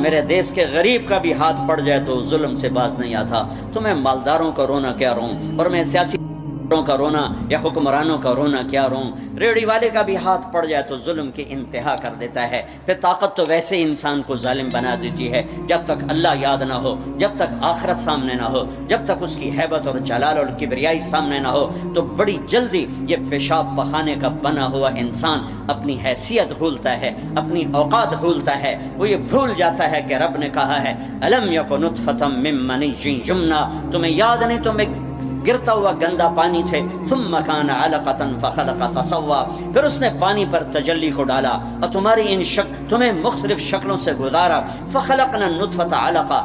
میرے دیس کے غریب کا بھی ہاتھ پڑ جائے تو ظلم سے باز نہیں آتا. تو میں مالداروں کا رونا کیا روں, اور میں سیاسی کا رونا یا حکمرانوں کا رونا کیا روں. ریڑھی والے کا بھی ہاتھ پڑ جائے تو ظلم کی انتہا کر دیتا ہے. پھر طاقت تو ویسے ہی انسان کو ظالم بنا دیتی ہے. جب تک اللہ یاد نہ ہو, جب تک آخرت سامنے نہ ہو, جب تک اس کی ہیبت اور جلال اور کبریائی سامنے نہ ہو, تو بڑی جلدی یہ پیشاب پخانے کا بنا ہوا انسان اپنی حیثیت بھولتا ہے, اپنی اوقات بھولتا ہے. وہ یہ بھول جاتا ہے کہ رب نے کہا ہے الم یک نطفۃ من منی یمنی, تمہیں یاد نہیں تمہیں گرتا ہوا گندا پانی تھے. ثم کان علقۃ فخلق فسوى, پھر اس نے پانی پر تجلی کو ڈالا اور تمہاری ان تمہیں مختلف شکلوں سے گزارا. فخلقنا النطفۃ علقہ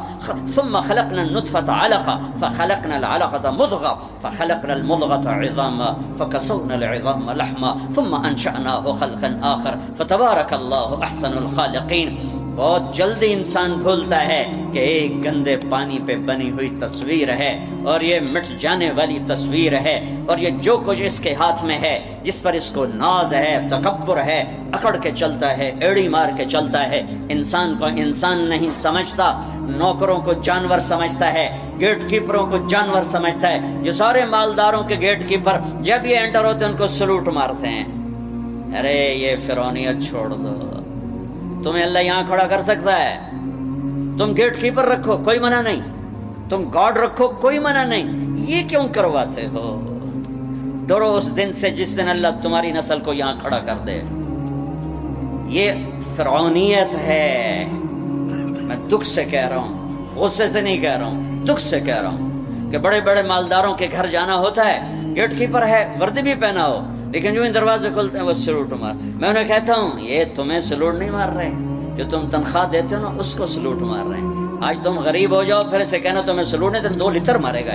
ثم خلقنا النطفۃ علقہ فخلقنا العلقۃ مضغہ فخلقنا المضغۃ عظاما فکسونا العظام لحما ثم انشأناه خلقا آخر فتبارک اللہ احسن الخالقین. بہت جلدی انسان بھولتا ہے کہ ایک گندے پانی پہ بنی ہوئی تصویر ہے اور یہ مٹ جانے والی تصویر ہے, اور یہ جو کچھ اس کے ہاتھ میں ہے, جس پر اس کو ناز ہے, تکبر ہے, اکڑ کے چلتا ہے, ایڑی مار کے چلتا ہے. انسان کو انسان نہیں سمجھتا, نوکروں کو جانور سمجھتا ہے, گیٹ کیپروں کو جانور سمجھتا ہے. یہ سارے مالداروں کے گیٹ کیپر جب یہ انٹر ہوتے ہیں ان کو سلوٹ مارتے ہیں. ارے یہ فرعونیت چھوڑ دو, تمہیں اللہ یہاں کھڑا کر سکتا ہے. تم گیٹ کیپر رکھو کوئی منع نہیں, تم گارڈ رکھو کوئی منع نہیں. یہ کیوں کرواتے ہو؟ ڈرو اس دن سے جس دن اللہ تمہاری نسل کو یہاں کھڑا کر دے. یہ فرعونیت ہے. میں دکھ سے کہہ رہا ہوں, غصے سے نہیں کہہ رہا ہوں, دکھ سے کہہ رہا ہوں کہ بڑے بڑے مالداروں کے گھر جانا ہوتا ہے, گیٹ کیپر ہے, وردی بھی پہنا ہو, لیکن جو ان دروازے کھلتے ہیں وہ سلوٹ مار. میں انہیں کہتا ہوں یہ تمہیں سلوٹ نہیں مار رہے, جو تم تنخواہ دیتے ہو نا اس کو سلوٹ مار رہے ہیں. آج تم غریب ہو جاؤ پھر اسے کہنا تمہیں سلوٹ نہیں, تم 2 لتر مارے گا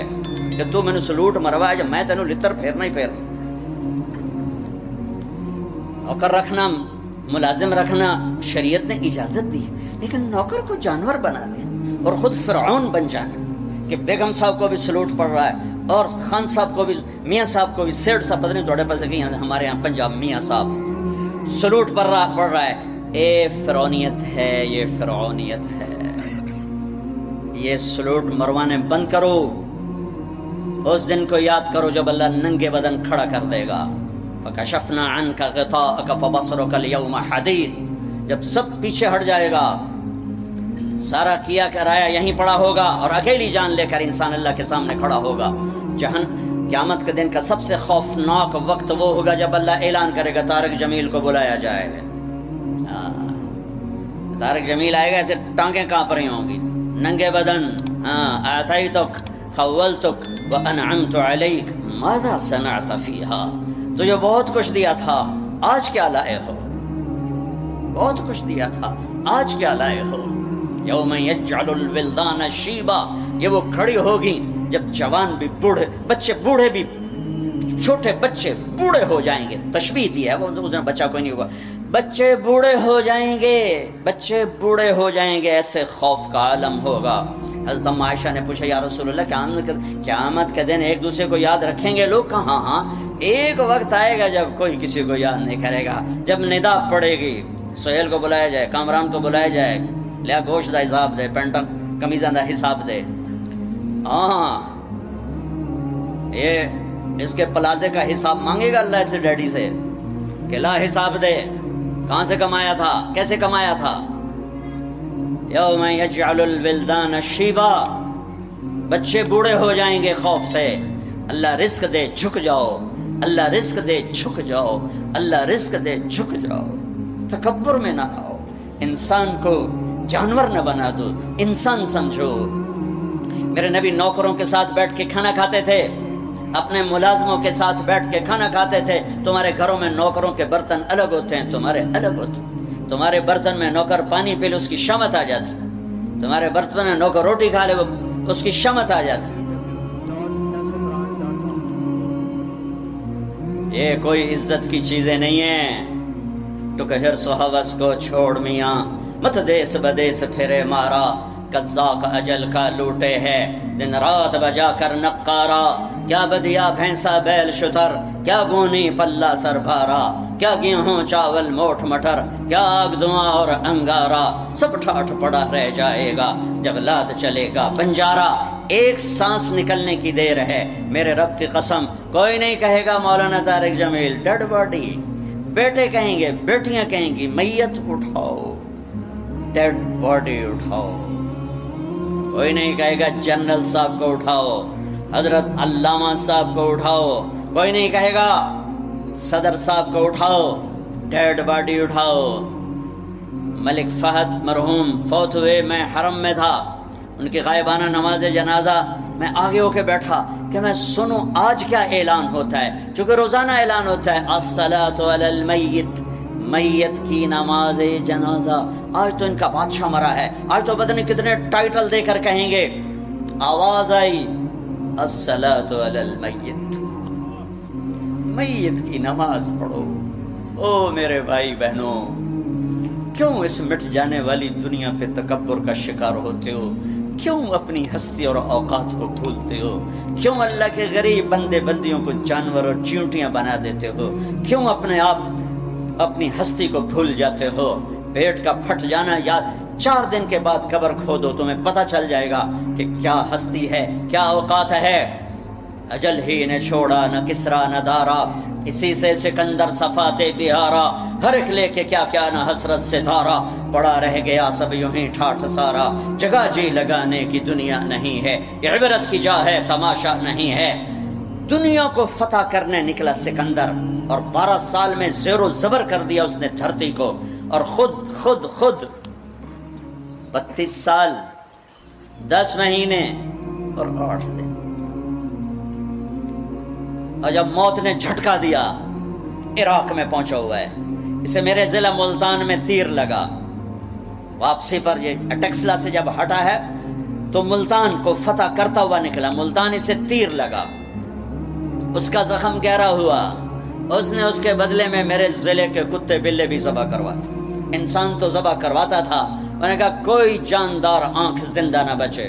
کہ تو میں نے سلوٹ مروایا جب میں تینوں لتر پھیرنا ہی پھیرنا. نوکر رکھنا, ملازم رکھنا شریعت نے اجازت دی, لیکن نوکر کو جانور بنا دیں اور خود فرعون بن جانا کہ بیگم صاحب کو بھی سلوٹ پڑ رہا ہے اور خان صاحب کو بھی, میاں صاحب کو بھی, سیٹھ صاحب پتہ نہیں توڑے پاس کہ ہمارے یہاں پنجاب میاں صاحب سلوٹ پڑ رہا ہے. اے فرعونیت ہے, یہ فرعونیت ہے. یہ سلوٹ مروانے بند کرو. اس دن کو یاد کرو جب اللہ ننگے بدن کھڑا کر دے گا. فکشفنا عنک غطاءک فبصرک اليوم حدید, جب سب پیچھے ہٹ جائے گا, سارا کیا کرایا یہیں پڑا ہوگا اور اکیلی جان لے کر انسان اللہ کے سامنے کھڑا ہوگا. قیامت کے دن کا سب سے خوفناک وقت وہ ہوگا جب اللہ اعلان کرے گا طارق جمیل کو بلایا جائے. طارق جمیل آئے گا, ایسے ٹانگیں کانپ رہی ہوں گی, ننگے بدن. اعطیتک خولتک وانعمت علیک ماذا صنعت فیہا, تجھے بہت کچھ دیا تھا, آج کیا لائے ہو؟ بہت کچھ دیا تھا, آج کیا لائے ہو؟ یوم یجعل الولدان شیبا, یہ وہ کھڑی ہوگی جب جوان بھی بوڑھے, بچے بوڑھے بھی, چھوٹے بچے بوڑھے ہو جائیں گے. تشبیہ دی ہے, وہ اس دن بچہ کوئی نہیں ہوگا. بچے بوڑھے ہو جائیں گے, بچے بوڑھے ہو جائیں گے, ایسے خوف کا عالم ہوگا. حضرت عائشہ نے پوچھا یا رسول اللہ قیامت کے دن ایک دوسرے کو یاد رکھیں گے لوگ؟ کہا ہاں, ایک وقت آئے گا جب کوئی کسی کو یاد نہیں کرے گا. جب ندا پڑے گی, سہیل کو بلایا جائے, کامران کو بلایا جائے, لیا گوشت دا حساب دے, پینٹا کمیزاں دا حساب دے. ہاں یہ اس کے پلازے کا حساب مانگے گا اللہ سے, ڈیڈی سے, کہ لا حساب دے, کہاں سے کمایا تھا, کیسے کمایا تھا. یوم یجعل الولدان شیبا, بچے بوڑھے ہو جائیں گے خوف سے. اللہ رزق دے جھک جاؤ, اللہ رزق دے جھک جاؤ, اللہ رزق دے جھک جاؤ. تکبر میں نہ آؤ, انسان کو جانور نہ بنا دو, انسان سمجھو. میرے نبی نوکروں کے ساتھ بیٹھ کے کھانا کھاتے تھے, اپنے ملازموں کے ساتھ بیٹھ کے کھانا کھاتے تھے. تمہارے گھروں میں نوکروں کے برتن الگ ہوتے ہیں, تمہارے الگ ہوتے. تمہارے برتن میں نوکر پانی پی لے اس کی شمت آ جاتی, تمہارے برتن میں نوکر روٹی کھا لے اس کی شمت آ جاتی. یہ کوئی عزت کی چیزیں نہیں ہیں. تو کہ حرص و ہوس کو چھوڑ میاں, مت دیس بدیس پھرے مارا, قزاق اجل کا لوٹے ہے دن رات بجا کر نقارا. کیا بدیا بھینسا بیل شتر، کیا گونی پلہ سر بھارا، کیا گیہوں چاول موٹھ مٹر، کیا آگ دھواں اور انگارا، سب ٹھاٹھ پڑا رہ جائے گا جب لاد چلے گا بنجارا۔ ایک سانس نکلنے کی دیر ہے، میرے رب کی قسم کوئی نہیں کہے گا مولانا طارق جمیل ڈیڈ باڈی، بیٹے کہیں گے، بیٹیاں کہیں گی میت اٹھاؤ، ڈیڈ باڈی اٹھاؤ۔ کوئی نہیں کہے گا جنرل صاحب کو اٹھاؤ، حضرت علامہ صاحب کو اٹھاؤ، کوئی نہیں کہے گا صدر صاحب کو اٹھاؤ، ڈیڈ باڈی اٹھاؤ۔ ملک فہد مرحوم فوت ہوئے، میں حرم میں تھا، ان کی غائبانہ نماز جنازہ میں آگے ہو کے بیٹھا کہ میں سنوں آج کیا اعلان ہوتا ہے، چونکہ روزانہ اعلان ہوتا ہے الصلاۃ علی المیت، میت کی نماز جنازہ۔ آج تو ان کا بادشاہ مرا ہے، آج تو پتہ نہیں کتنے ٹائٹل دے کر کہیں گے۔ آواز آئی الصلاۃ علی المیت، میت کی نماز پڑھو۔ او میرے بھائی بہنوں، کیوں اس مٹ جانے والی دنیا پہ تکبر کا شکار ہوتے ہو؟ کیوں اپنی ہستی اور اوقات کو بھولتے ہو؟ کیوں اللہ کے غریب بندے بندیوں کو جانور اور چیونٹیاں بنا دیتے ہو؟ کیوں اپنے آپ اپنی ہستی کو بھول جاتے ہو؟ پیٹ کا پھٹ جانا یاد 4 دن کے بعد قبر کھودو، تمہیں پتہ چل جائے گا کہ کیا ہستی ہے، کیا اوقات ہے۔ اجل ہی نے چھوڑا نہ کسرا نہ دارا، اسی سے سکندر صفاتے بہارا، ہر ایک لے کے کیا کیا نہ حسرت ستارہ، پڑا رہ گیا سب یوں ہی ٹھاٹھ سارا، جگہ جی لگانے کی دنیا نہیں ہے، یہ عبرت کی جا ہے تماشا نہیں ہے۔ دنیا کو فتح کرنے نکلا سکندر، اور 12 سال میں زیر و زبر کر دیا اس نے دھرتی کو، اور خود 32 سال 10 مہینے اور 8 دن، اور جب موت نے جھٹکا دیا عراق میں پہنچا ہوا ہے، اسے میرے ضلع ملتان میں تیر لگا، واپسی پر یہ اٹیکسلا سے جب ہٹا ہے تو ملتان کو فتح کرتا ہوا نکلا، ملتان اسے تیر لگا، اس کا زخم گہرا ہوا، اس نے اس کے بدلے میں میرے ضلع کے کتے بلے بھی ذبح کرواتے، انسان تو ذبح کرواتا تھا، میں نے کہا کوئی جاندار آنکھ زندہ نہ بچے۔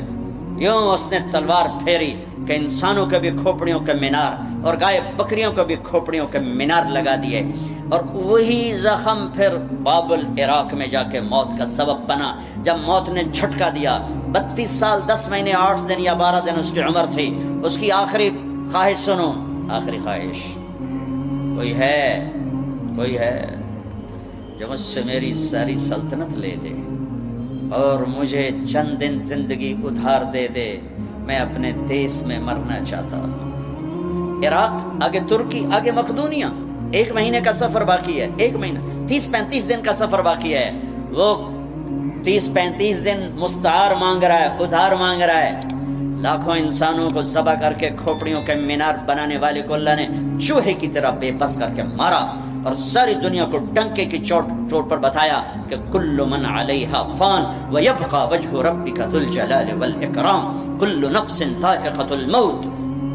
یوں اس نے تلوار پھیری کہ انسانوں کے بھی کھوپڑیوں کے مینار اور گائے بکریوں کے بھی کھوپڑیوں کے مینار لگا دیے، اور وہی زخم پھر بابل عراق میں جا کے موت کا سبب بنا۔ جب موت نے جھٹکا دیا، 32 سال 10 مہینے 8 دن یا 12 دن اس کی عمر تھی، اس کی آخری خواہش سنو، آخری خواہش، کوئی ہے جو مجھ سے میری ساری سلطنت لے لے اور مجھے چند دن زندگی ادھار دے دے، میں اپنے دیس میں مرنا چاہتا ہوں۔ عراق، آگے ترکی، آگے مقدونیہ، 1 مہینے کا سفر باقی ہے، 1 مہینہ 30-35 دن کا سفر باقی ہے۔ وہ 30-35 دن مستعار مانگ رہا ہے، ادھار مانگ رہا ہے۔ لاکھوں انسانوں کو ذبح کر کے کھوپڑیوں کے مینار بنانے والے کو اللہ نے چوہے کی طرح بے بس کر کے مارا، اور ساری دنیا کو ڈنکے کی چوٹ پر بتایا کہ کل من علیہا فان ویبقى وجہ ربک ذو الجلال والاکرام، کل نفس ذائقۃ الموت۔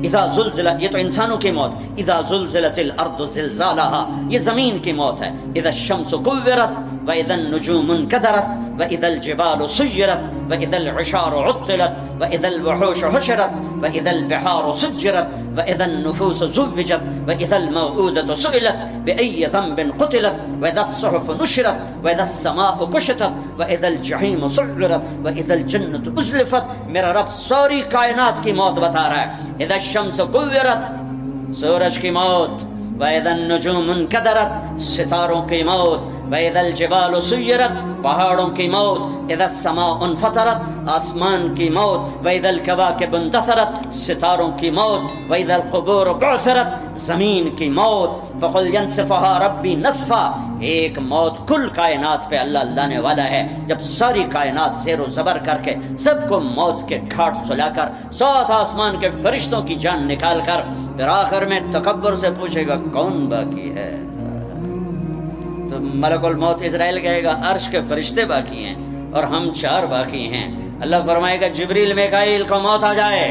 اذا زلزلت، یہ تو انسانوں کی موت، اذا زلزلت الارض زلزالها، یہ زمین کی موت ہے۔ اذا الشمس كورت واذا النجوم انكدرت واذا الجبال سيرت واذا العشار عطلت واذا الوحوش حشرت واذا البحار سجرت واذا النفوس زوجت واذا الموءودة سئلت باي ذنب قتلت واذا الصحف نشرت واذا السماء كشطت واذا الجحيم سعرت واذا الجنة ازلفت۔ میرا رب ساری کائنات کی موت بتا رہا ہے۔ اذا الشمس كورت، سورج کی موت، واذا النجوم انكدرت، ستاروں کی موت، واذا الجبال سيرت، پہاڑوں کی موت، اذا السماء انفطرت، آسمان کی موت، واذا الكواكب اندثرت، ستاروں کی موت، واذا القبور بعثرت، زمین کی موت۔ فقل ينسفها ربي نسفا، ایک موت کل کائنات پہ اللہ لانے والا ہے، جب ساری کائنات زیر و زبر کر کے سب کو موت کے گھاٹ سلا کر 7 آسمان کے فرشتوں کی جان نکال کر پھر آخر میں تکبر سے پوچھے گا کون باقی ہے، تو ملک الموت اسرائیل کہے گا عرش کے فرشتے باقی ہیں اور ہم 4 باقی ہیں۔ اللہ فرمائے گا جبریل میکائیل کو موت آ جائے،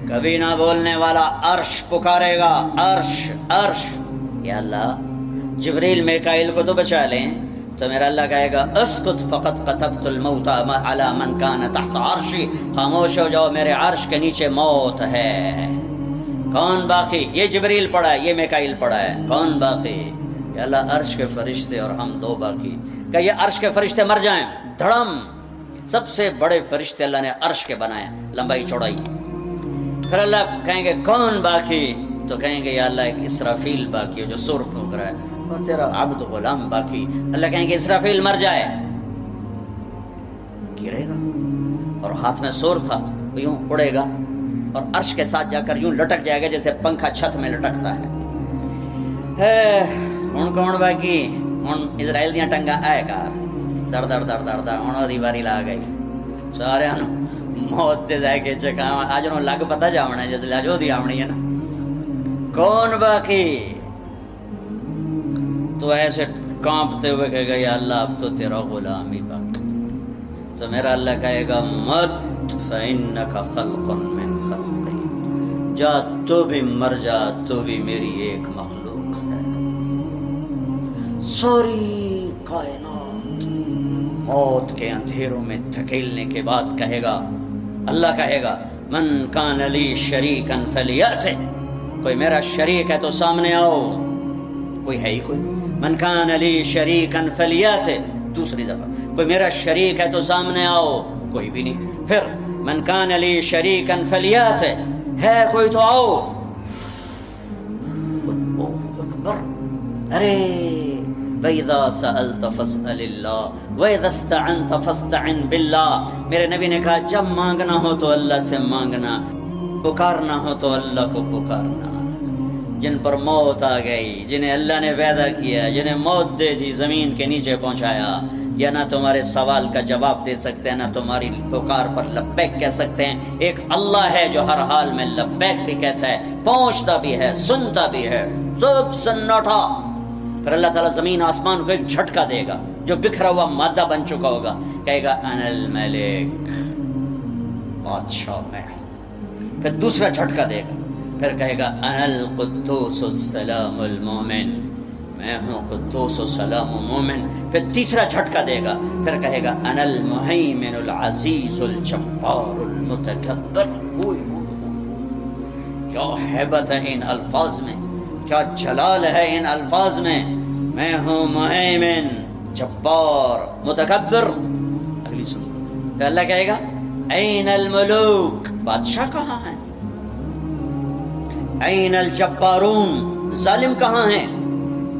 کبھی نہ بولنے والا عرش پکارے گا، عرش عرش، یا اللہ جبریل میکائیل کو تو بچا لیں، تو میرا اللہ کہے گا اسکت فقط کتبت الموت علی من کان تحت عرشی، خاموش ہو جاؤ، میرے عرش کے نیچے موت ہے۔ کون باقی؟ یہ جبریل پڑھا ہے، یہ میکائیل پڑھا ہے، کون باقی؟ یا اللہ عرش کے فرشتے اور ہم دو باقی۔ کہ یہ عرش کے فرشتے مر جائیں، دھڑم، سب سے بڑے فرشتے اللہ نے عرش کے بنائے، لمبائی چوڑائی۔ پھر اللہ کہیں گے کون باقی؟ تو کہیں گے یا اللہ ایک اسرافیل باقی ہے جو سور پھونک رہا ہے، اور تیرا عبد غلام باقی۔ اللہ کہیں گے اسرافیل مر جائے، گرے گا اور ہاتھ میں سور تھا، وہ یوں اڑے گا اور عرش کے ساتھ جا کر یوں لٹک جائے گا جیسے پنکھا چھت میں لٹکتا ہے۔ ہن کون باقی؟ ہن اسرائیل دیاں ٹنگاں آئے کار در در در در در ہن دی واری لا گئی، سارے موت دے جائے کے چکا اج نو لگ پتہ جاونا جس لے جو دی آونی ہے نا، کون باقی؟ تو ایسے کانپتے ہوئے کہے گا یا اللہ اب تو تیرا غلام ہی باقی۔ تو میرا اللہ کہے گا مت فإنک خلق من خلقی، جا تو بھی مر جا، تو بھی میری ایک مخلوق ہے۔ ساری کائنات موت کے اندھیروں میں دھکیلنے کے بعد کہے گا، اللہ کہے گا من کان لی شریکا فلیأتہ، کوئی میرا شریک ہے تو سامنے آؤ، کوئی ہے ہی کوئی؟ من کان لی شریکا فلیأتہ، دوسری دفعہ کوئی میرا شریک ہے تو سامنے آؤ، کوئی بھی نہیں۔ پھر من کان لی شریکا فلیأتہ، ہے کوئی تو آؤ۔ ارے وَإِذَا سَأَلْتَ فَاسْأَلِ اللَّهِ وَإِذَا اسْتَعَنْتَ فَاسْتَعِنْ بِاللَّهِ، میرے نبی نے کہا جب مانگنا ہو تو اللہ سے مانگنا، پکارنا ہو تو اللہ کو پکارنا۔ جن پر موت آ گئی، جنہیں اللہ نے پیدا کیا، جنہیں موت دے دی، زمین کے نیچے پہنچایا، یا نہ تمہارے سوال کا جواب دے سکتے ہیں، نہ تمہاری پکار پر لبیک کہہ سکتے ہیں۔ ایک اللہ ہے جو ہر حال میں لبیک بھی کہتا ہے، پہنچتا بھی ہے، سنتا بھی ہے، سب سناٹا۔ پھر اللہ تعالیٰ زمین آسمان کو ایک جھٹکا دے گا جو بکھرا ہوا مادہ بن چکا ہوگا، کہے گا انا الملک، بادشاہ میں ہوں۔ پھر دوسرا جھٹکا دے گا، پھر کہے گا انا القدوس السلام المومن، میں ہوں قدوس و سلام و مومن۔ پھر تیسرا جھٹکا دے گا، پھر کہے گا انا المہیمن العزیز الجبار المتکبر۔ کیا ہیبت ہے ان الفاظ میں، کیا جلال ہے ان الفاظ میں، میں ہوں مہیمن، جبار، متکبر۔ اگلی سن، پھر اللہ کہے گا این الملوک، بادشاہ کہاں ہیں؟ این الجبارون، ظالم کہاں ہیں؟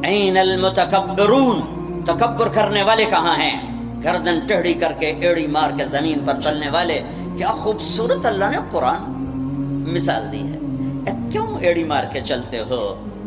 این المتکبرون، تکبر کرنے والے کہاں ہیں؟ گردن ٹیڑھی کر کے ایڑی مار کے زمین پر چلنے والے۔ کیا خوبصورت اللہ نے قرآن مثال دی ہے۔ کیوں ایڑی مار کے چلتے ہو؟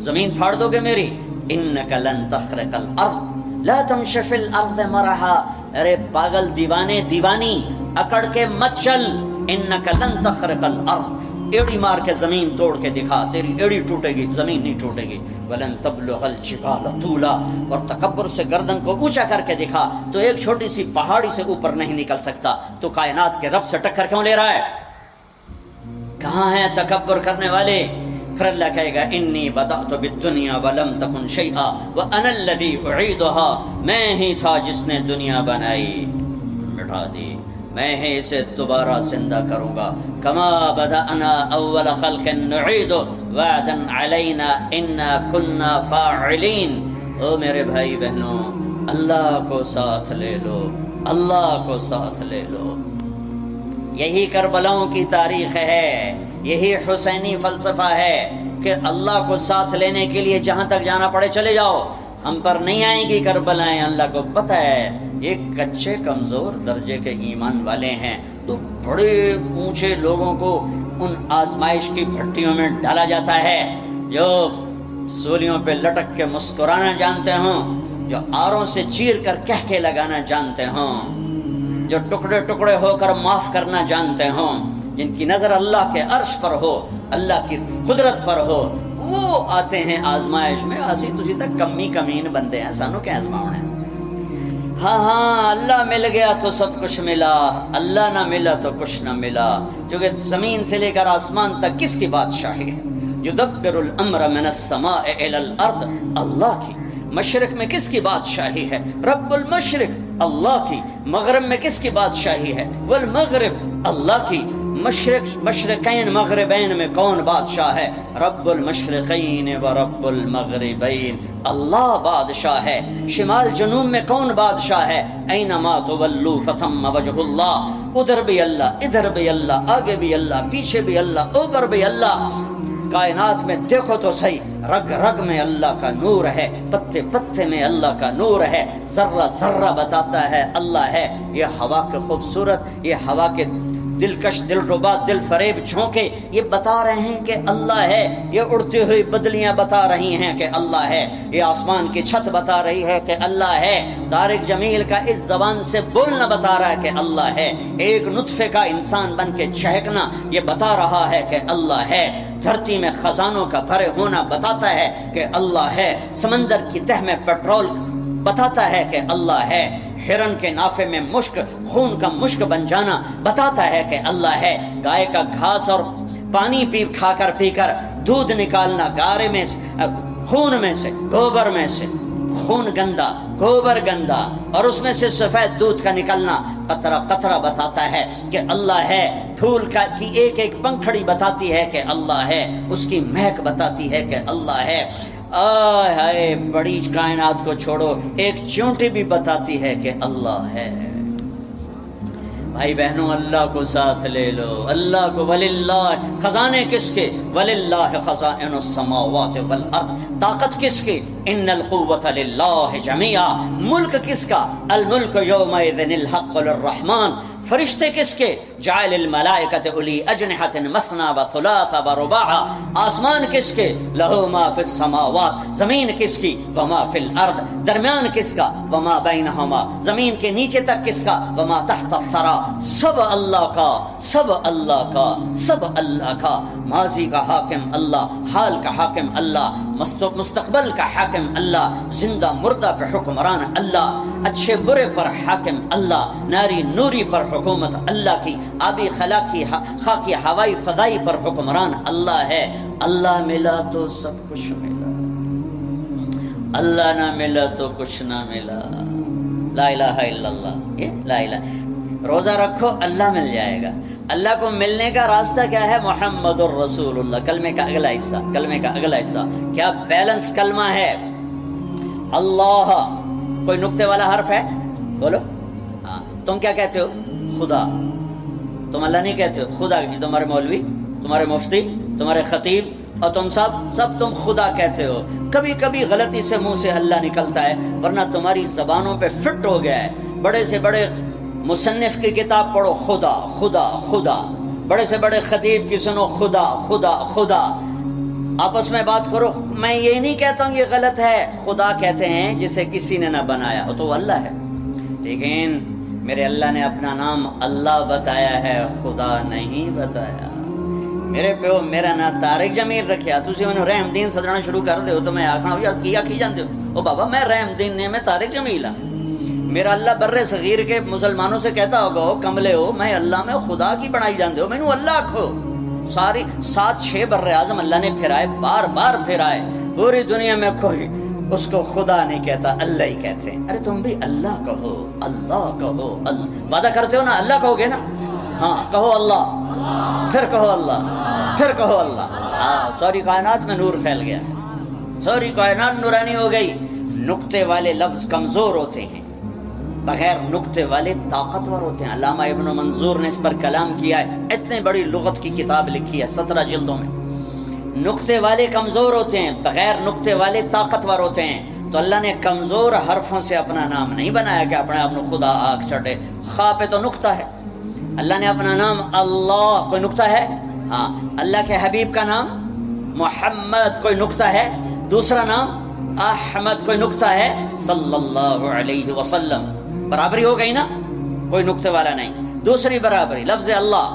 زمین پھاڑ دو گے میری؟ انک لن تخرق الارض لا تمشی فی الارض مرحا، ارے پاگل دیوانے دیوانی اکڑ کے مت چل، انک لن تخرق الارض، ایڑی مار کے زمین توڑ کے دکھا، تیری ایڑی ٹوٹے گی، زمین نہیں ٹوٹے گی۔ ولن تبلغ الجبال طولا، اور تکبر سے گردن کو اونچا کر کے دکھا تو ایک چھوٹی سی پہاڑی سے اوپر نہیں نکل سکتا، تو کائنات کے رب سے ٹکر کیوں لے رہا ہے؟ کہاں ہیں تکبر کرنے والے؟ پھر اللہ کہے گا انی بدأت بالدنیا ولم تکن شیئا وانا الذی اعیدها، میں ہی تھا جس نے دنیا بنائی، مٹا دی، میں ہی اسے دوبارہ زندہ کروں گا۔ کما بدأنا اول خلق نعید وعدا علینا انا کنا فاعلین۔ او میرے بھائی بہنوں، اللہ کو ساتھ لے لو، اللہ کو ساتھ لے لو۔ یہی کربلاؤں کی تاریخ ہے، یہی حسینی فلسفہ ہے کہ اللہ کو ساتھ لینے کے لیے جہاں تک جانا پڑے چلے جاؤ، ہم پر نہیں آئیں گی کربلائیں۔ اللہ کو پتہ ہے ایک کچے کمزور درجے کے ایمان والے ہیں تو بڑے اونچے لوگوں کو ان آزمائش کی بھٹیوں میں ڈالا جاتا ہے، جو سولیوں پہ لٹک کے مسکرانا جانتے ہوں، جو آروں سے چیر کر کہہ کے لگانا جانتے ہوں، جو ٹکڑے ٹکڑے ہو کر معاف کرنا جانتے ہوں، جن کی نظر اللہ کے عرش پر ہو، اللہ کی قدرت پر ہو، وہ آتے ہیں آزمائش میں۔ اسی تجھی تک کمی کمین بندے ہیں، سانو کیا آزماؤنا ہے؟ ہاں ہاں، اللہ مل گیا تو سب کچھ ملا، اللہ نہ ملا تو کچھ نہ ملا، کیونکہ زمین سے لے کر آسمان تک کس کی بادشاہی ہے؟ یدبر الامر من السماء الى الارض، اللہ کی۔ مشرق میں کس کی بادشاہی ہے؟ رب المشرق، اللہ کی۔ مغرب میں کس کی بادشاہی ہے؟ والمغرب، اللہ کی۔ مشرقین مغربین میں کون بادشاہ ہے؟ رب المشرقین و رب المغربین، اللہ بادشاہ ہے۔ شمال جنوب میں کون بادشاہ ہے؟ اینما تولوا فثم وجہ اللہ، ادھر بھی اللہ، ادھر بھی اللہ، آگے بھی اللہ، پیچھے بھی اللہ، اوپر بھی اللہ۔ کائنات میں دیکھو تو صحیح، رگ رگ میں اللہ کا نور ہے، پتے پتے میں اللہ کا نور ہے، ذرہ ذرہ بتاتا ہے اللہ ہے۔ یہ ہوا کے خوبصورت، یہ ہوا کے دلکش، دل ربا، دل فریب جھونکے یہ بتا رہے ہیں کہ اللہ ہے۔ یہ اڑتی ہوئی بدلیاں بتا رہی ہیں کہ اللہ ہے۔ یہ آسمان کی چھت بتا رہی ہے کہ اللہ ہے۔ طارق جمیل کا اس زبان سے بولنا بتا رہا ہے کہ اللہ ہے۔ ایک نطفے کا انسان بن کے چہکنا یہ بتا رہا ہے کہ اللہ ہے۔ دھرتی میں خزانوں کا بھرے ہونا بتاتا ہے کہ اللہ ہے۔ سمندر کی تہ میں پیٹرول بتاتا ہے کہ اللہ ہے۔ ہرن کے نافے میں مشک، خون کا مشک بن جانا بتاتا ہے کہ اللہ ہے۔ گائے کا گھاس اور پانی کھا کر پی کر دودھ نکالنا، گارے میں سے، خون میں سے، گوبر میں سے، خون گندا، گوبر گندا، اور اس میں سے سفید دودھ کا نکلنا قطرہ قطرہ بتاتا ہے کہ اللہ ہے۔ پھول کی ایک ایک پنکھڑی بتاتی ہے کہ اللہ ہے، اس کی مہک بتاتی ہے کہ اللہ ہے۔ آئے ہائے، بڑی کائنات کو چھوڑو، ایک چونٹی بھی بتاتی ہے کہ اللہ ہے۔ بھائی بہنوں، اللہ کو ساتھ لے لو، اللہ کو۔ وللہ، خزانے کس کے؟ وللہ خزائن السماوات والارض، طاقت کس کی؟ ان القوۃ للہ جمیعا، ملک کس کا؟ الملک یومئذ الحق للرحمن، فرشتے کس کے؟ جعل الملائکۃ اولی اجنحۃ مثنی و ثلاث و رباع، آسمان کس کے؟ لہ ما فی السماوات، زمین کس کی؟ وما فی الارض، درمیان کس کا؟ وما بینہما، زمین کے نیچے تک کس کا؟ وما تحت الثری، سب اللہ کا، سب اللہ کا، سب اللہ کا۔ ماضی کا حاکم اللہ، حال کا حاکم اللہ، مستقبل کا حاکم اللہ، زندہ مردہ پہ حکمران اللہ، اچھے برے پر حاکم اللہ، ناری نوری پر حکومت اللہ کی، آبی خاکی ہوائی فضائی پر حکمران اللہ ہے۔ اللہ ملا تو سب کچھ ملا، اللہ نہ ملا تو کچھ نہ ملا۔ لا الہ الا اللہ، یہ لا الہ۔ روزہ رکھو، اللہ مل جائے گا۔ اللہ کو ملنے کا راستہ کیا ہے؟ محمد الرسول اللہ، کلمے کا اگلا حصہ، کلمے کا اگلا حصہ کیا بیلنس کلمہ ہے؟ اللہ، کوئی نقطے والا حرف ہے؟ بولو۔ ہاں، تم کیا کہتے ہو؟ خدا۔ تم اللہ نہیں کہتے ہو، خدا۔ تمہارے مولوی، تمہارے مفتی، تمہارے خطیب اور تم سب تم خدا کہتے ہو۔ کبھی کبھی غلطی سے منہ سے اللہ نکلتا ہے، ورنہ تمہاری زبانوں پہ فٹ ہو گیا ہے۔ بڑے سے بڑے مصنف کی کتاب پڑھو، خدا خدا خدا۔ بڑے سے بڑے خطیب کی سنو، خدا خدا خدا۔ آپس میں بات کرو، میں یہ نہیں کہتا ہوں یہ غلط ہے، خدا کہتے ہیں جسے کسی نے نہ بنایا ہو، تو وہ اللہ ہے۔ لیکن میرے اللہ نے اپنا نام اللہ بتایا ہے، خدا نہیں بتایا۔ میرے پیو میرا نام طارق جمیل رکھیا، تسی انہوں رحم دین سدنا شروع کر دے ہو تو میں آکھنا ہو یار کیا کھی جاندے ہو؟ او بابا میں رحم دین نے، میں طارق جمیل ہاں۔ میرا اللہ بر صغیر کے مسلمانوں سے کہتا ہوگا ہو کملے ہو، میں اللہ میں خدا کی بڑائی جاندے ہو، میں نو اللہ کھو۔ ساری 7-6 بر اعظم اللہ نے پھرائے، بار بار پھرائے، پوری دنیا میں کوئی اس کو خدا نہیں کہتا، اللہ ہی کہتے ہیں۔ ارے تم بھی اللہ کہو، اللہ کہو، اللہ وعدہ کرتے ہو نا، اللہ کہو گے نا؟ ہاں کہو اللہ، پھر کہو اللہ، پھر کہو اللہ۔ ہاں، ساری کائنات میں نور پھیل گیا، ساری کائنات نورانی ہو گئی۔ نقطے والے لفظ کمزور ہوتے ہیں، بغیر نقطے والے طاقتور ہوتے ہیں۔ علامہ ابن منظور نے اس پر کلام کیا ہے، اتنی بڑی لغت کی کتاب لکھی ہے 17 جلدوں میں۔ نقطے والے کمزور ہوتے ہیں، بغیر نقطے والے طاقتور ہوتے ہیں۔ تو اللہ نے کمزور حرفوں سے اپنا نام نہیں بنایا کہ اپنے آپ کو خدا آنکھ چڑھے۔ خا پہ تو نقطہ ہے، اللہ نے اپنا نام اللہ، کوئی نقطہ ہے؟ ہاں۔ اللہ کے حبیب کا نام محمد، کوئی نقطہ ہے؟ دوسرا نام احمد، کوئی نقطہ ہے؟ صلی اللہ علیہ وسلم۔ برابری ہو گئی نا، کوئی نقطے والا نہیں۔ دوسری برابری، لفظ اللہ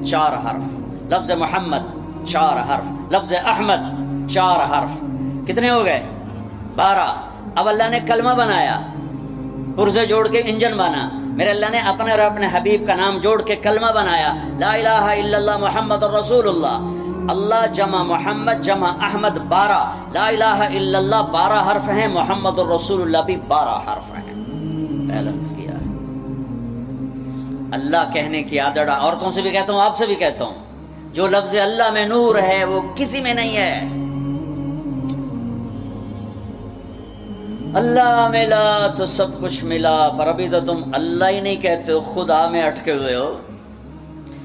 4 حرف، لفظ محمد 4 حرف، لفظ احمد 4 حرف، کتنے ہو گئے؟ 12۔ اب اللہ نے کلمہ بنایا، پرزے جوڑ کے انجن بنا۔ میرے اللہ نے اپنے اور اپنے حبیب کا نام جوڑ کے کلمہ بنایا، لا الہ الا اللہ محمد الرسول اللہ۔ اللہ جمع محمد جمع احمد 12، لا الہ الا اللہ 12 حرف ہیں، محمد الرسول اللہ بھی 12 حرف ہیں، بیلنس کیا ہے۔ اللہ کہنے کی عادت عورتوں سے بھی کہتا ہوں، آپ سے بھی کہتا ہوں، جو لفظ اللہ میں نور ہے وہ کسی میں نہیں ہے۔ اللہ ملا تو سب کچھ ملا، پر ابھی تو تم اللہ ہی نہیں کہتے ہو، خدا میں اٹکے ہوئے ہو۔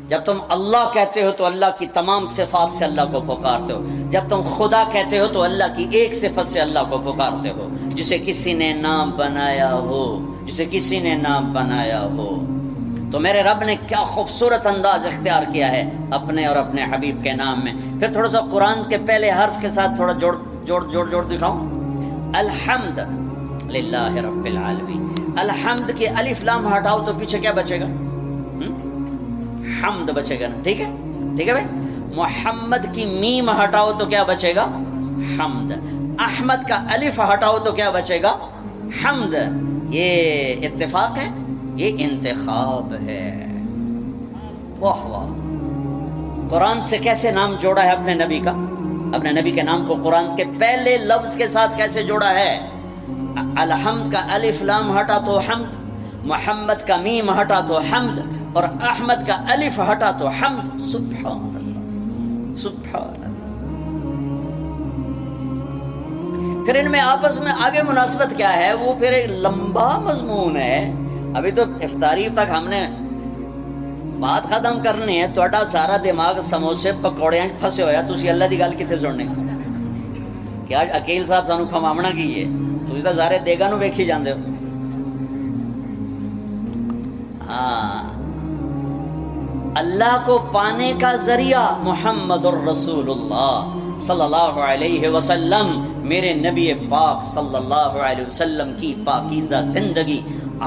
جب تم اللہ کہتے ہو تو اللہ کی تمام صفات سے اللہ کو پکارتے ہو، جب تم خدا کہتے ہو تو اللہ کی ایک صفت سے اللہ کو پکارتے ہو، جسے کسی نے نام بنایا ہو، جسے کسی نے نام بنایا ہو۔ تو میرے رب نے کیا خوبصورت انداز اختیار کیا ہے اپنے اور اپنے حبیب کے نام میں۔ پھر تھوڑا سا قرآن کے پہلے حرف کے ساتھ تھوڑا جوڑ دکھاؤں۔ الحمد للہ رب العالمین، الحمد کے الف لام ہٹاؤ تو پیچھے کیا بچے گا؟ حمد بچے گا نا، ٹھیک ہے ٹھیک ہے بھائی۔ محمد کی میم ہٹاؤ تو کیا بچے گا؟ حمد۔ احمد کا الف ہٹاؤ تو کیا بچے گا؟ حمد۔ یہ اتفاق ہے، یہ انتخاب ہے۔ واہ واہ، قرآن سے کیسے نام جوڑا ہے اپنے نبی کا، اپنے نبی کے نام کو قرآن کے پہلے لفظ کے ساتھ کیسے جوڑا ہے۔ الحمد کا الف لام ہٹا تو حمد، محمد کا میم ہٹا تو حمد، اور احمد کا الف ہٹا تو حمد۔ سبحان اللہ سبحان اللہ۔ پھر ان میں آپس میں آگے مناسبت کیا ہے، وہ پھر ایک لمبا مضمون ہے۔ ابھی تو افطاری تک ہم نے بات ختم کرنی ہے، تہاڈا سارا دماغ سموسے پکوڑیاں پھسے ہویا، تسی اللہ دی گل کتے سننے؟ کہ آج عقیل صاحب سانو کھماونا کی ہے، تسی تو سارے دیگاں نو ویکھی جاندے ہو۔ ہاں، اللہ کو پانے کا ذریعہ محمد الرسول اللہ صلی اللہ علیہ وسلم، میرے نبی پاک صلی اللہ علیہ وسلم کی پاکیزہ زندگی،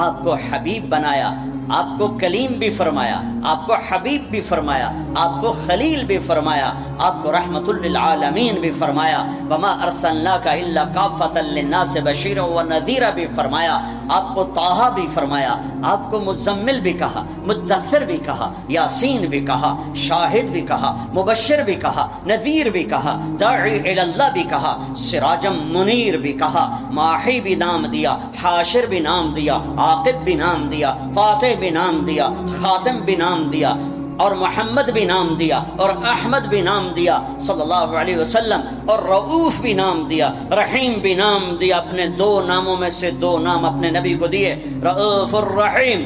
آپ کو حبیب بنایا، آپ کو کلیم بھی فرمایا، آپ کو حبیب بھی فرمایا، آپ کو خلیل بھی فرمایا، آپ کو رحمت للعالمین بھی فرمایا، وما ارسلناک الا کافۃ للناس بشیرا ونذیرا بھی فرمایا، آپ کو طٰہٰ بھی فرمایا، آپ کو مزمل بھی کہا، مدثر بھی کہا، یاسین بھی کہا، شاہد بھی کہا، مبشر بھی کہا، نذیر بھی کہا، داعی الی اللہ بھی کہا، سراجم منیر بھی کہا، ماحی بھی نام دیا، حاشر بھی نام دیا، عاقب بھی نام دیا، فاتح بھی نام دیا، خاتم بھی نام دیا، اور محمد بھی نام دیا، اور احمد بھی نام دیا صلی اللہ علیہ وسلم، اور رؤوف بھی نام دیا، رحیم بھی نام دیا۔ اپنے 2 ناموں میں سے 2 نام اپنے نبی کو دیے، رؤوف الرحیم،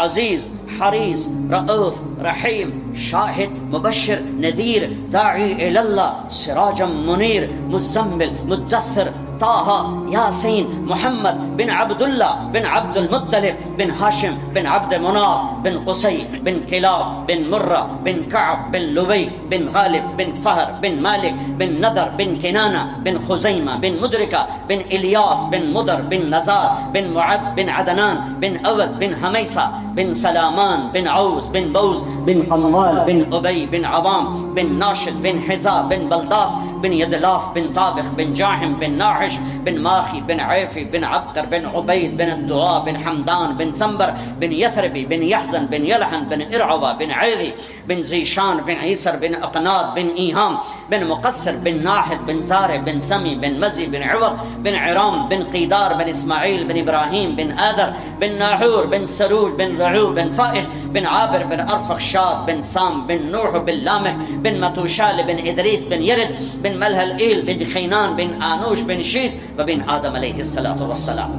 عزیز حریص، رؤوف رحیم، شاہد مبشر نذیر، داعی الی اللہ، سراجم منیر، مزمل مدثر، طٰہٰ، یاسین، محمد بن عبداللہ بن عبد المطلب بن ہاشم بن عبد مناف بن قصی بن کلاب بن مرہ بن کعب بن لبی بن غالب بن فہر بن مالک بن نضر بن کنانہ بن خزیمہ بن مدرکہ بن الیاس بن مدر بن نزار بن معد بن عدنان بن اود بن حمیسہ بن سلامان بن عوس بن بوز بن قموال بن ابی بن عوام بن ناشد بن حزا بن بلداس بن یدلاف بن طابخ بن جاحم بن ناعش بن ماخی بن عیفی بن عبقر بن عبید بن الدعاء بن حمدان بن سنبر بن یثربی بن یحزن بن یلحن بن ارعوہ بن عیغی بن زیشان بن عیسر بن اقناد بن ایہام بن مقصر بن ناحد بن زارع بن سمی بن مزی بن عوق بن عرام بن قیدار بن اسماعیل بن ابراہیم بن آذر بن ناحور بن سروج بن رعو بن فائش بن عابر بن ارفخشاد بن سام بن نوح بن لامح بن متوشال بن ادریس بن یرد بن ملہل ایل بن خینان بن آنوش بن شیس وبن آدم علیہ السلام۔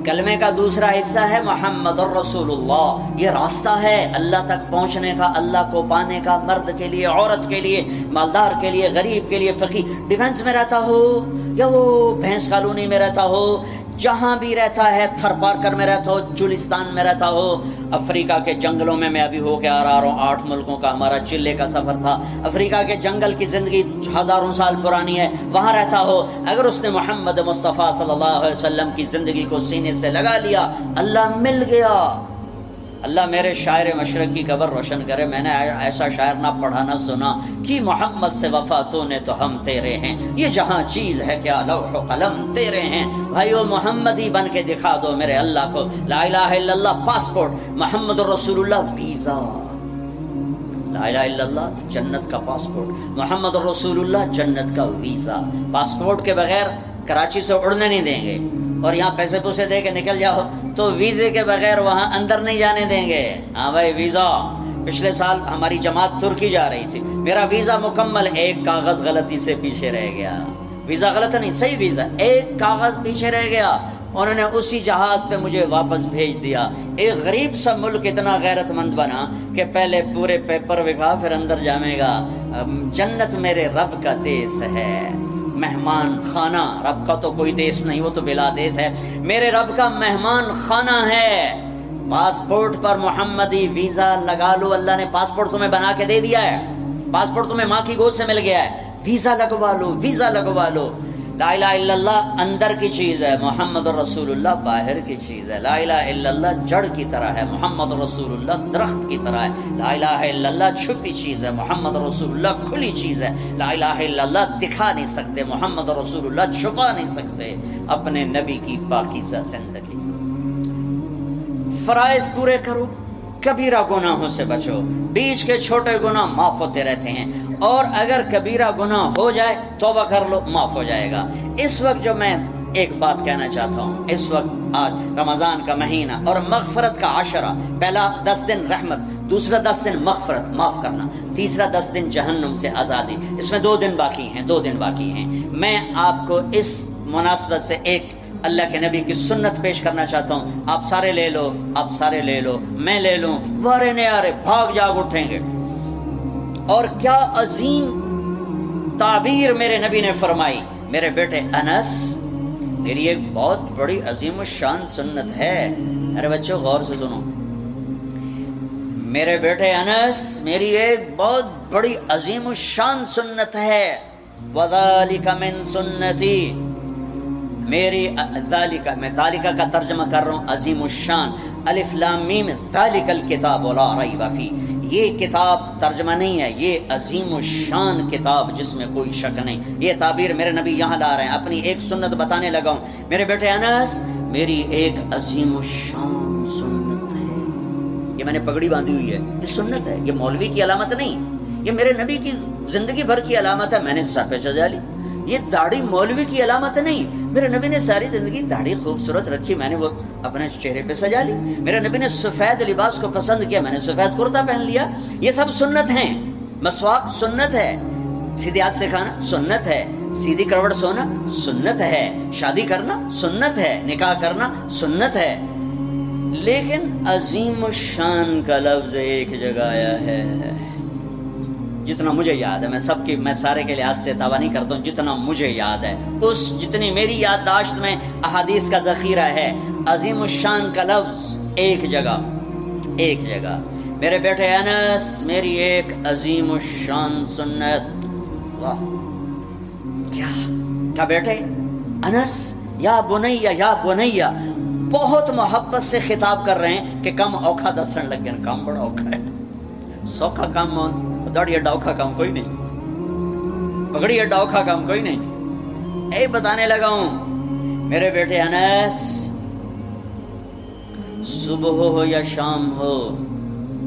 کلمے کا دوسرا حصہ ہے محمد الرسول اللہ۔ یہ راستہ ہے اللہ تک پہنچنے کا، اللہ کو پانے کا، مرد کے لیے، عورت کے لیے، مالدار کے لیے، غریب کے لیے، فقیر، ڈیفنس میں رہتا ہو یا وہ بھینس کالونی میں رہتا ہو، جہاں بھی رہتا ہے، تھر پارکر میں رہتا ہو، چولستان میں رہتا ہو، افریقہ کے جنگلوں میں ابھی ہو کے آ رہا ہوں، 8 ملکوں کا ہمارا چلے کا سفر تھا، افریقہ کے جنگل کی زندگی ہزاروں سال پرانی ہے، وہاں رہتا ہو، اگر اس نے محمد مصطفیٰ صلی اللہ علیہ وسلم کی زندگی کو سینے سے لگا لیا، اللہ مل گیا۔ اللہ میرے شاعر مشرق کی قبر روشن کرے، میں نے ایسا شاعر نہ پڑھا نہ سنا کہ محمد سے وفا تو نے تو ہم تیرے ہیں، یہ جہاں چیز ہے کیا لوح و قلم تیرے ہیں۔ بھائیو محمد ہی بن کے دکھا دو میرے اللہ کو، لا الہ الا اللہ پاسپورٹ، محمد رسول اللہ ویزا۔ لا الہ الا اللہ جنت کا پاسپورٹ، محمد رسول اللہ جنت کا ویزا۔ پاسپورٹ کے بغیر کراچی سے اڑنے نہیں دیں گے، اور یہاں پیسے پوسے دے کے نکل جاؤ تو ویزے کے بغیر وہاں اندر نہیں جانے دیں گے۔ ہاں بھائی ویزا، پچھلے سال ہماری جماعت ترکی جا رہی تھی، میرا ویزا مکمل، ایک کاغذ غلطی سے پیچھے رہ گیا، ویزا غلط نہیں صحیح ویزا، ایک کاغذ پیچھے رہ گیا، انہوں نے اسی جہاز پہ مجھے واپس بھیج دیا۔ ایک غریب سا ملک اتنا غیرت مند بنا کہ پہلے پورے پیپر بکھا پھر اندر جامے گا۔ جنت میرے رب کا دیس ہے، مہمان خانہ، رب کا تو کوئی دیس نہیں، وہ تو بلا دیس ہے، میرے رب کا مہمان خانہ ہے۔ پاسپورٹ پر محمدی ویزا لگا لو، اللہ نے پاسپورٹ تمہیں بنا کے دے دیا ہے، پاسپورٹ تمہیں ماں کی گود سے مل گیا ہے، ویزا لگوا لو، ویزا لگوا لو۔ لا الہ الا اللہ اندر کی چیز ہے، محمد رسول اللہ باہر کی چیز ہے۔ لا الہ الا اللہ جڑ کی طرح ہے، محمد رسول اللہ درخت کی طرح ہے۔ لا الہ الا اللہ چھپی چیز ہے، محمد رسول اللہ کھلی چیز ہے۔ لا الہ الا اللہ دکھا نہیں سکتے، محمد رسول اللہ چھپا نہیں سکتے اپنے نبی کی پاکیزہ زندگی۔ فرائض پورے کرو، کبیرہ گناہوں سے بچو، بیچ کے چھوٹے گناہ معاف ہوتے رہتے ہیں، اور اگر کبیرہ گناہ ہو جائے توبہ کر لو، معاف ہو جائے گا۔ اس وقت جو میں ایک بات کہنا چاہتا ہوں، اس وقت آج رمضان کا مہینہ اور مغفرت کا عشرہ، پہلا 10 دن رحمت، دوسرا 10 دن مغفرت معاف کرنا، تیسرا 10 دن جہنم سے آزادی، اس میں 2 دن باقی ہیں، 2 دن باقی ہیں۔ میں آپ کو اس مناسبت سے ایک اللہ کے نبی کی سنت پیش کرنا چاہتا ہوں، آپ سارے لے لو، آپ سارے لے لو، میں لے لوں، وارے نیارے بھاگ جاگ اٹھیں گے۔ اور کیا عظیم تعبیر میرے نبی نے فرمائی، میرے بیٹے انس، میری ایک بہت بڑی عظیم الشان سنت ہے، ارے بچوں غور سے سنو، میرے بیٹے انس میری ایک بہت بڑی عظیم الشان سنت ہے، وَذَلِكَ مِن سُنَّتِي، میری ذالکہ، میں ذالکہ کا ترجمہ کر رہا ہوں، عظیم الشان، الف لام میم، ذالک الکتاب لا ریب فیہ، یہ کتاب ترجمہ نہیں ہے، یہ عظیم الشان کتاب جس میں کوئی شک نہیں۔ یہ تعبیر میرے نبی یہاں لا رہے ہیں، اپنی ایک سنت بتانے لگا ہوں، میرے بیٹے انس میری ایک عظیم الشان سنت ہے، یہ میں نے پگڑی باندھی ہوئی ہے، یہ سنت ہے، یہ مولوی کی علامت نہیں، یہ میرے نبی کی زندگی بھر کی علامت ہے، میں نے سر پہ سجا لی، یہ داڑھی مولوی کی علامت نہیں، میرے نبی نے ساری زندگی داڑھی خوبصورت رکھی، میں نے وہ اپنے چہرے پہ سجا لی، میرے نبی نے سفید لباس کو پسند کیا، میں نے سفید کرتا پہن لیا، یہ سب سنت ہیں۔ مسواک سنت ہے، سیدھے ہاتھ سے کھانا سنت ہے، سیدھی کروٹ سونا سنت ہے، شادی کرنا سنت ہے، نکاح کرنا سنت ہے، لیکن عظیم الشان کا لفظ ایک جگہ آیا ہے، جتنا مجھے یاد ہے، میں سارے کے لحاظ سے دعویٰ نہیں کرتا ہوں، جتنا مجھے یاد ہے، جتنی میری یادداشت میں احادیث کا ذخیرہ ہے، عظیم الشان کا لفظ ایک جگہ، میرے بیٹے انس میری ایک عظیم الشان سنت، واہ کیا بیٹے انس، یا بنیا یا بنیا، بہت محبت سے خطاب کر رہے ہیں کہ کم اوکھا دسن لگ گیا، کام بڑا اوکھا ہے، سوکھا کام داڑھی اڈا اوکھا کام کوئی نہیں، پگڑی اڈا اوکھا کام کوئی نہیں، اے بتانے لگا ہوں میرے بیٹے انس، صبح ہو یا شام ہو،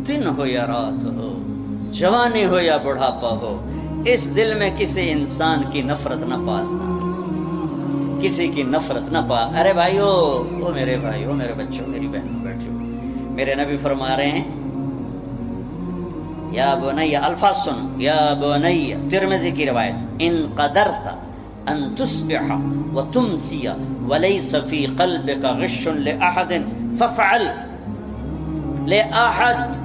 دن ہو یا رات ہو، جوانی ہو یا بڑھاپا ہو، اس دل میں کسی انسان کی نفرت نہ پالنا، کسی کی نفرت نہ پال۔ ارے بھائیو، او میرے بھائیو، میرے بچوں، میری بہنوں، بیٹھو، میرے نبی فرما رہے ہیں یا بنی، الفاظ سن، یا بنی، ترمذی کی روایت، ان قدرت ان تصبح وتمسی وليس في قلبك غش لأحد فافعل، لأحد